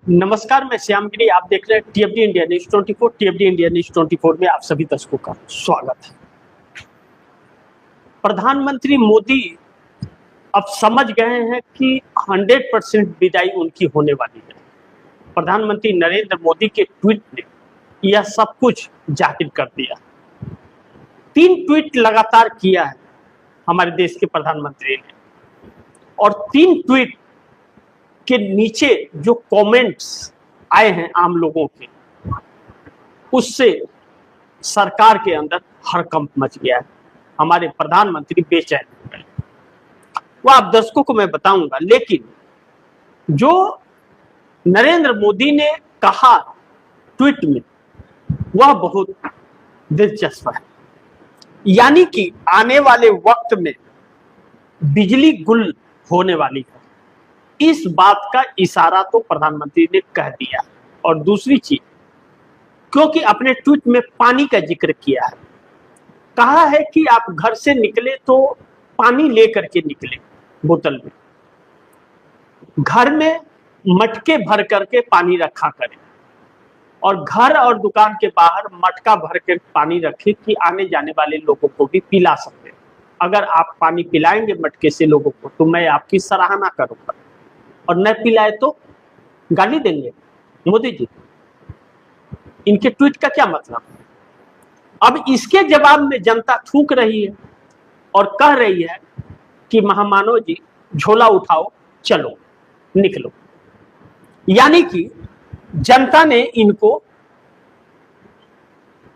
नमस्कार, मैं श्यामगिरी। आप देख रहे हैं टीएफडी इंडिया न्यूज 24। टीएफडी इंडिया न्यूज 24 में आप सभी दर्शकों का स्वागत है। प्रधानमंत्री मोदी अब समझ गए हैं कि 100% विदाई उनकी होने वाली है। प्रधानमंत्री नरेंद्र मोदी के ट्वीट ने यह सब कुछ जाहिर कर दिया। 3 ट्वीट लगातार किया है हमारे देश के प्रधानमंत्री ने, और 3 ट्वीट के नीचे जो कमेंट्स आए हैं आम लोगों के, उससे सरकार के अंदर हड़कंप मच गया है। हमारे प्रधानमंत्री बेचैन हो गए। वह आप दर्शकों को मैं बताऊंगा, लेकिन जो नरेंद्र मोदी ने कहा ट्वीट में वह बहुत दिलचस्प है। यानी कि आने वाले वक्त में बिजली गुल होने वाली है, इस बात का इशारा तो प्रधानमंत्री ने कह दिया। और दूसरी चीज, क्योंकि अपने ट्वीट में पानी का जिक्र किया है, कहा है कि आप घर से निकले तो पानी लेकर के निकले बोतल में, घर में मटके भर करके पानी रखा करें, और घर और दुकान के बाहर मटका भर के पानी रखें कि आने जाने वाले लोगों को भी पिला सकते। अगर आप पानी पिलाएंगे मटके से लोगों को तो मैं आपकी सराहना करूंगा, और न पिलाए तो गाली देंगे। मोदी जी, इनके ट्वीट का क्या मतलब है? अब इसके जवाब में जनता थूक रही है और कह रही है कि महामानव जी झोला उठाओ, चलो निकलो। यानी कि जनता ने इनको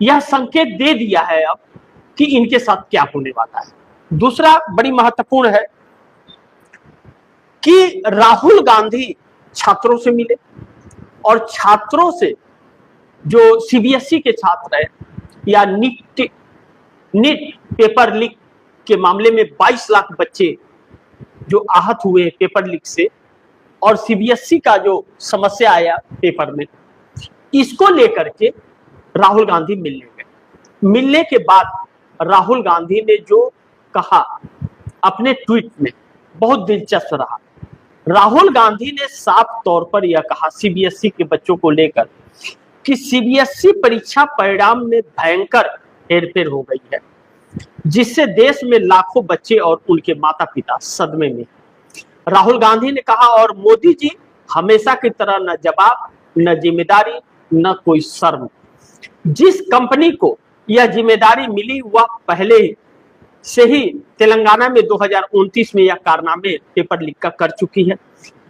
यह संकेत दे दिया है अब कि इनके साथ क्या होने वाला है। दूसरा बड़ी महत्वपूर्ण है कि राहुल गांधी छात्रों से मिले, और छात्रों से जो सीबीएसई के छात्र हैं या नीट पेपर लीक के मामले में 22 लाख बच्चे जो आहत हुए पेपर लीक से, और सीबीएसई का जो समस्या आया पेपर में, इसको लेकर के राहुल गांधी मिलने गए। मिलने के बाद राहुल गांधी ने जो कहा अपने ट्वीट में बहुत दिलचस्प रहा। राहुल गांधी ने साफ तौर पर यह कहा सीबीएसई के बच्चों को लेकर कि सीबीएसई परीक्षा परिणाम में भयंकर हेरफेर हो गई है, जिससे देश में लाखों बच्चे और उनके माता पिता सदमे में। राहुल गांधी ने कहा, और मोदी जी हमेशा की तरह न जवाब, न जिम्मेदारी, न कोई शर्म। जिस कंपनी को यह जिम्मेदारी मिली वह पहले से ही तेलंगाना में 2029 में यह कारनामे पेपर लीक का कर चुकी है।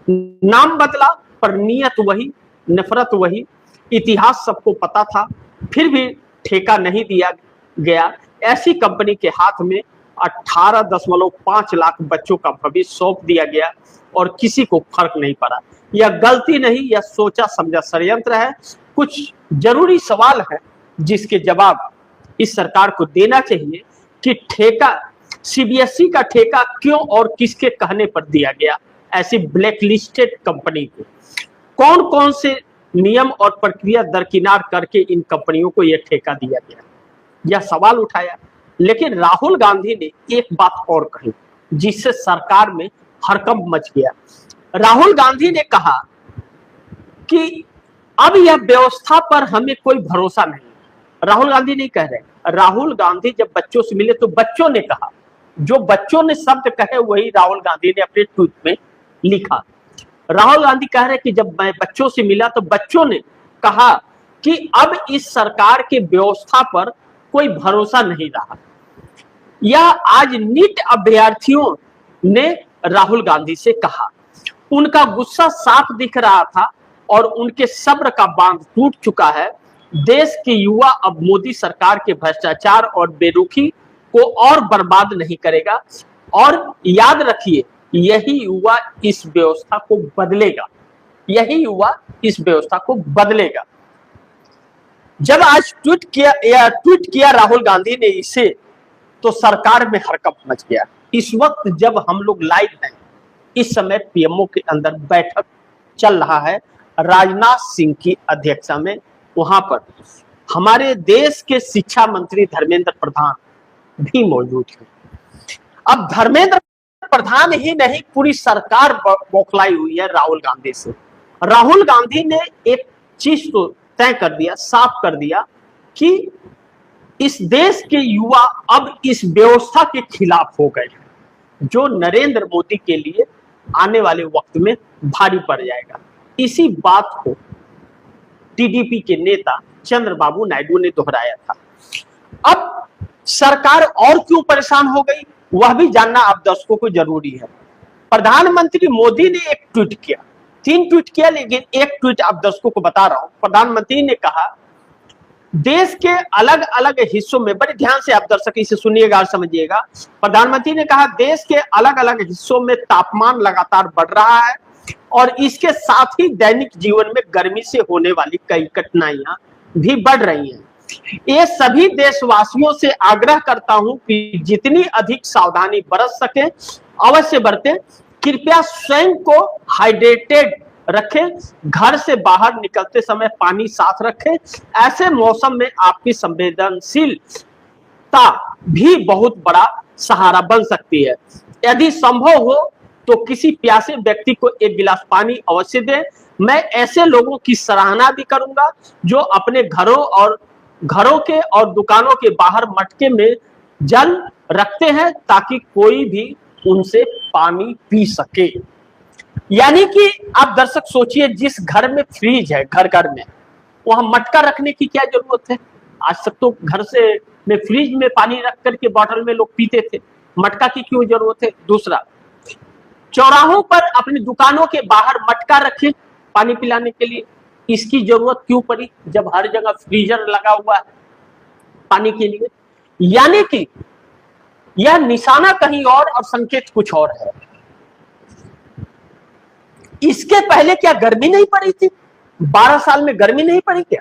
नाम बदला पर नीयत वही, नफरत वही। इतिहास सबको पता था, फिर भी ठेका नहीं दिया गया। ऐसी कंपनी के हाथ में 18.5 लाख बच्चों का भविष्य सौंप दिया गया और किसी को फर्क नहीं पड़ा। यह गलती नहीं, यह सोचा समझा षड्यंत्र है। कुछ जरूरी सवाल है जिसके जवाब इस सरकार को देना चाहिए कि ठेका, सीबीएसई का ठेका क्यों और किसके कहने पर दिया गया ऐसी ब्लैकलिस्टेड कंपनी को? कौन कौन से नियम और प्रक्रिया दरकिनार करके इन कंपनियों को यह ठेका दिया गया, यह सवाल उठाया। लेकिन राहुल गांधी ने एक बात और कही जिससे सरकार में हड़कंप मच गया। राहुल गांधी ने कहा कि अब यह व्यवस्था पर हमें कोई भरोसा नहीं। राहुल गांधी नहीं कह रहे, राहुल गांधी जब बच्चों से मिले तो बच्चों ने कहा, जो बच्चों ने शब्द कहे वही राहुल गांधी ने अपने ट्वीट में लिखा। राहुल गांधी कह रहे कि जब मैं बच्चों से मिला तो बच्चों ने कहा कि अब इस सरकार के व्यवस्था पर कोई भरोसा नहीं रहा। यह आज नीट अभ्यर्थियों ने राहुल गांधी से कहा। उनका गुस्सा साफ दिख रहा था और उनके सब्र का बांध टूट चुका है। देश के युवा अब मोदी सरकार के भ्रष्टाचार और बेरुखी को और बर्बाद नहीं करेगा, और याद रखिए यही युवा इस व्यवस्था को बदलेगा। यही युवा इस व्यवस्था को बदलेगा। जब आज ट्वीट किया राहुल गांधी ने इसे, तो सरकार में हड़कंप मच गया। इस वक्त जब हम लोग लाइव हैं, इस समय पीएमओ के अंदर बैठक चल रहा है राजनाथ सिंह की अध्यक्षता में। वहां पर हमारे देश के शिक्षा मंत्री धर्मेंद्र प्रधान भी मौजूद हैं। अब धर्मेंद्र प्रधान ही नहीं, पूरी सरकार बौखलाई हुई है राहुल गांधी से। राहुल गांधी ने एक चीज तो तय कर दिया, साफ कर दिया कि इस देश के युवा अब इस व्यवस्था के खिलाफ हो गए हैं जो नरेंद्र मोदी के लिए आने वाले वक्त में भारी पड़ जाएगा। इसी बात को टीडीपी के नेता चंद्रबाबू नायडू ने दोहराया था। अब सरकार और क्यों परेशान हो गई वह भी जानना आप दर्शकों को जरूरी है। प्रधानमंत्री मोदी ने एक ट्वीट किया, 3 ट्वीट किया, लेकिन एक ट्वीट आप दर्शकों को बता रहा हूं। प्रधानमंत्री ने कहा देश के अलग अलग हिस्सों में, बड़े ध्यान से आप दर्शक इसे सुनिएगा और समझिएगा। प्रधानमंत्री ने कहा देश के अलग अलग हिस्सों में तापमान लगातार बढ़ रहा है और इसके साथ ही दैनिक जीवन में गर्मी से होने वाली कई कठिनाइयां भी बढ़ रही हैं। ये सभी देशवासियों से आग्रह करता हूं कि जितनी अधिक सावधानी बरत सके अवश्य बरतें। कृपया स्वयं को हाइड्रेटेड रखें, घर से बाहर निकलते समय पानी साथ रखें। ऐसे मौसम में आपकी संवेदनशीलता भी बहुत बड़ा सहारा बन सकती है। यदि संभव हो तो किसी प्यासे व्यक्ति को एक गिलास पानी अवश्य दें। मैं ऐसे लोगों की सराहना भी करूंगा जो अपने घरों के और दुकानों के बाहर मटके में जल रखते हैं ताकि कोई भी उनसे पानी पी सके। यानी कि आप दर्शक सोचिए, जिस घर में फ्रिज है, घर में वहां मटका रखने की क्या जरूरत है? आज तक तो घर से में फ्रिज में पानी रख करके बॉटल में लोग पीते थे, मटका की क्यों जरूरत है? दूसरा, चौराहों पर अपनी दुकानों के बाहर मटका रखें पानी पिलाने के लिए, इसकी जरूरत क्यों पड़ी जब हर जगह फ्रीजर लगा हुआ है पानी के लिए? यानी कि यह निशाना कहीं और संकेत कुछ और है। इसके पहले क्या गर्मी नहीं पड़ी थी? 12 साल में गर्मी नहीं पड़ी क्या?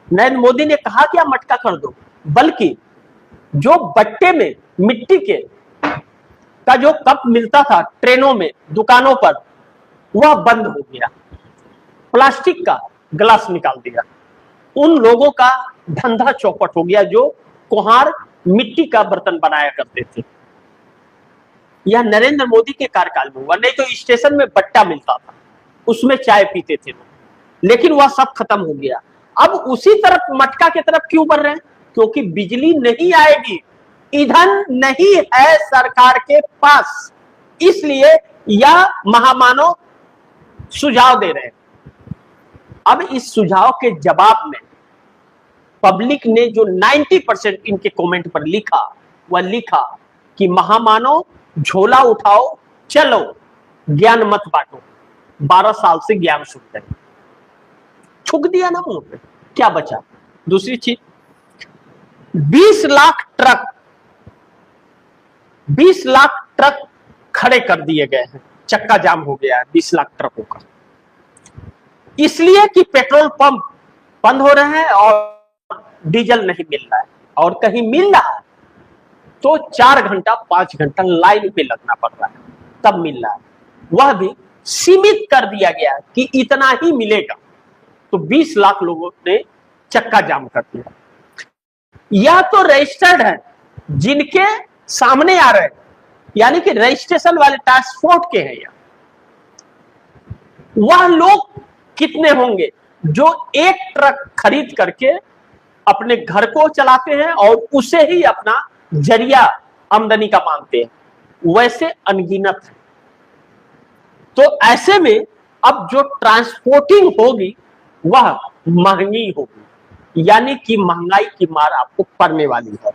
नरेंद्र मोदी ने कहा क्या मटका कर दो, बल्कि जो बट्टे में मिट्टी के का जो कप मिलता था ट्रेनों में, दुकानों पर, वह बंद हो गया। प्लास्टिक का गिलास निकाल दिया। उन लोगों का धंधा चौपट हो गया जो कुम्हार मिट्टी का बर्तन बनाया करते थे। यह नरेंद्र मोदी के कार्यकाल में हुआ। नहीं तो स्टेशन में बट्टा मिलता था, उसमें चाय पीते थे लोग, लेकिन वह सब खत्म हो गया। अब उसी तरफ मटका की तरफ क्यों बढ़ रहे हैं? क्योंकि बिजली नहीं आएगी, ईंधन नहीं है सरकार के पास, इसलिए यह महामानव सुझाव दे रहे हैं। अब इस सुझाव के जवाब में पब्लिक ने जो 90% इनके कमेंट पर लिखा, वह लिखा कि महामानव झोला उठाओ, चलो, ज्ञान मत बांटो। 12 साल से ज्ञान सुन रहे, छुक दिया ना मुंह पे, क्या बचा? दूसरी चीज, 20 लाख ट्रक खड़े कर दिए गए हैं, चक्का जाम हो गया है 20 लाख ट्रकों का, इसलिए कि पेट्रोल पंप बंद हो रहे हैं और डीजल नहीं मिल रहा है, और कहीं मिल रहा है तो 4 घंटा 5 घंटा लाइन पे लगना पड़ रहा है, तब मिल रहा है। वह भी सीमित कर दिया गया कि इतना ही मिलेगा, तो 20 लाख लोगों ने चक्का जाम कर दिया। यह तो रजिस्टर्ड है, जिनके सामने आ रहे हैं, यानी कि रजिस्ट्रेशन वाले ट्रांसपोर्ट के हैं। वह लोग कितने होंगे जो एक ट्रक खरीद करके अपने घर को चलाते हैं और उसे ही अपना जरिया आमदनी का मानते हैं? वैसे अनगिनत है। तो ऐसे में अब जो ट्रांसपोर्टिंग होगी वह महंगी होगी, यानी कि महंगाई की मार आपको पड़ने वाली है।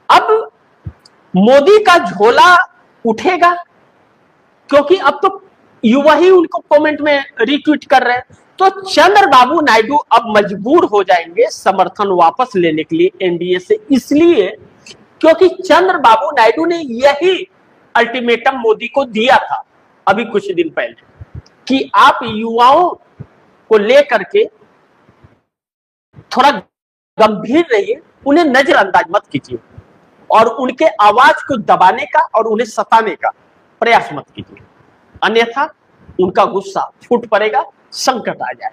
अब मोदी का झोला उठेगा, क्योंकि अब तो युवा ही उनको कमेंट में रिट्वीट कर रहे हैं, तो चंद्रबाबू नायडू अब मजबूर हो जाएंगे समर्थन वापस लेने के लिए एनडीए से, इसलिए क्योंकि चंद्रबाबू नायडू ने यही अल्टीमेटम मोदी को दिया था अभी कुछ दिन पहले कि आप युवाओं को लेकर के थोड़ा गंभीर रहिए, उन्हें नजरअंदाज मत कीजिए और उनके आवाज को दबाने का और उन्हें सताने का प्रयास मत कीजिए, अन्यथा उनका गुस्सा फूट पड़ेगा, संकट आ जाए।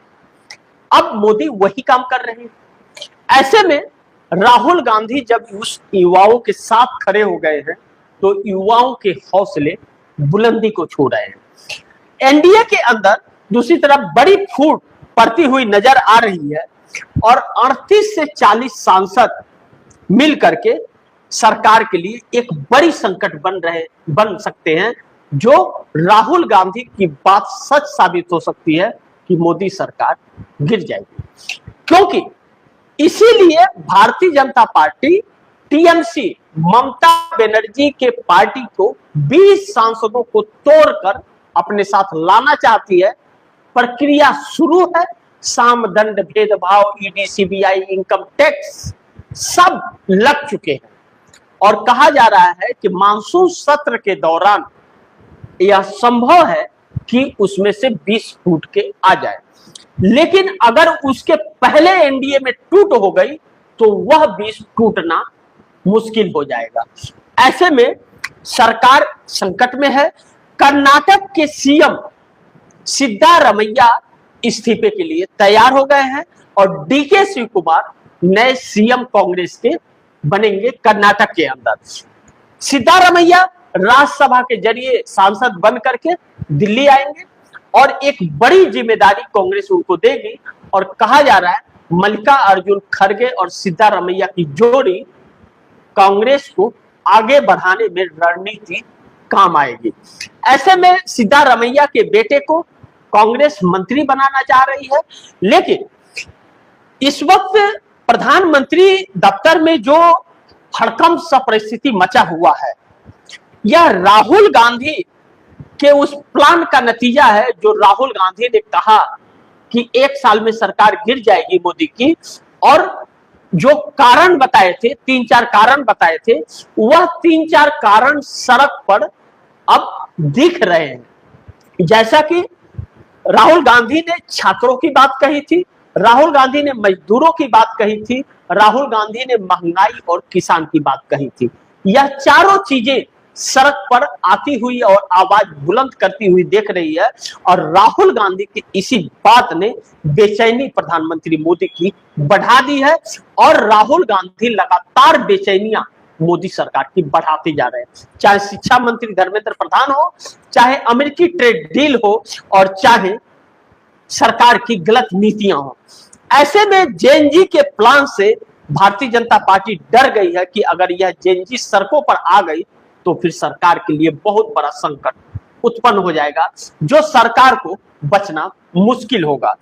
अब मोदी वही काम कर रहे हैं। ऐसे में राहुल गांधी जब उस युवाओं के साथ खड़े हो गए हैं तो युवाओं के हौसले बुलंदी को छू रहे हैं। एनडीए के अंदर दूसरी तरफ बड़ी फूट पड़ती हुई नजर आ रही है और 38 से 40 सांसद मिल करके सरकार के लिए एक बड़ी संकट बन सकते हैं, जो राहुल गांधी की बात सच साबित हो सकती है कि मोदी सरकार गिर जाएगी। क्योंकि इसीलिए भारतीय जनता पार्टी टीएमसी ममता बनर्जी के पार्टी को 20 सांसदों को तोड़कर अपने साथ लाना चाहती है। प्रक्रिया शुरू है, साम दंड भेदभाव, ईडी, सीबीआई, इनकम टैक्स सब लग चुके हैं और कहा जा रहा है कि मानसून सत्र के दौरान यह संभव है कि उसमें से 20 टूट के आ जाए, लेकिन अगर उसके पहले एनडीए में टूट हो गई तो वह 20 टूटना मुश्किल हो जाएगा। ऐसे में सरकार संकट में है। कर्नाटक के सीएम सिद्धारमैया इस्तीफे के लिए तैयार हो गए हैं और डीके शिव कुमार नए सीएम कांग्रेस के बनेंगे कर्नाटक के अंदर। सिद्धारमैया राज्यसभा के जरिए सांसद बन करके दिल्ली आएंगे और एक बड़ी जिम्मेदारी कांग्रेस उनको देगी और कहा जा रहा है मल्लिकार्जुन खड़गे और सिद्धारमैया की जोड़ी कांग्रेस को आगे बढ़ाने में रणनीति काम आएगी। ऐसे में सिद्धारमैया के बेटे को कांग्रेस मंत्री बनाना चाह रही है, लेकिन इस वक्त प्रधानमंत्री दफ्तर में जो हड़कंप सा परिस्थिति मचा हुआ है, यह राहुल गांधी के उस प्लान का नतीजा है जो राहुल गांधी ने कहा कि 1 साल में सरकार गिर जाएगी मोदी की, और जो कारण बताए थे, 3-4 कारण बताए थे, वह 3-4 कारण सड़क पर अब दिख रहे हैं। जैसा कि राहुल गांधी ने छात्रों की बात कही थी, राहुल गांधी ने मजदूरों की बात कही थी, राहुल गांधी ने महंगाई और किसान की बात कही थी। यह चारों चीजें सड़क पर आती हुई और आवाज बुलंद करती हुई देख रही है और राहुल गांधी की इसी बात ने बेचैनी प्रधानमंत्री मोदी की बढ़ा दी है और राहुल गांधी लगातार बेचैनियां मोदी सरकार की बढ़ाते जा रहे हैं। चाहे शिक्षा मंत्री धर्मेंद्र प्रधान हो, चाहे अमेरिकी ट्रेड डील हो और चाहे सरकार की गलत नीतियां हो। ऐसे में जेएनजी के प्लान से भारतीय जनता पार्टी डर गई है कि अगर यह जेएनजी सड़कों पर आ गई तो फिर सरकार के लिए बहुत बड़ा संकट उत्पन्न हो जाएगा, जो सरकार को बचना मुश्किल होगा।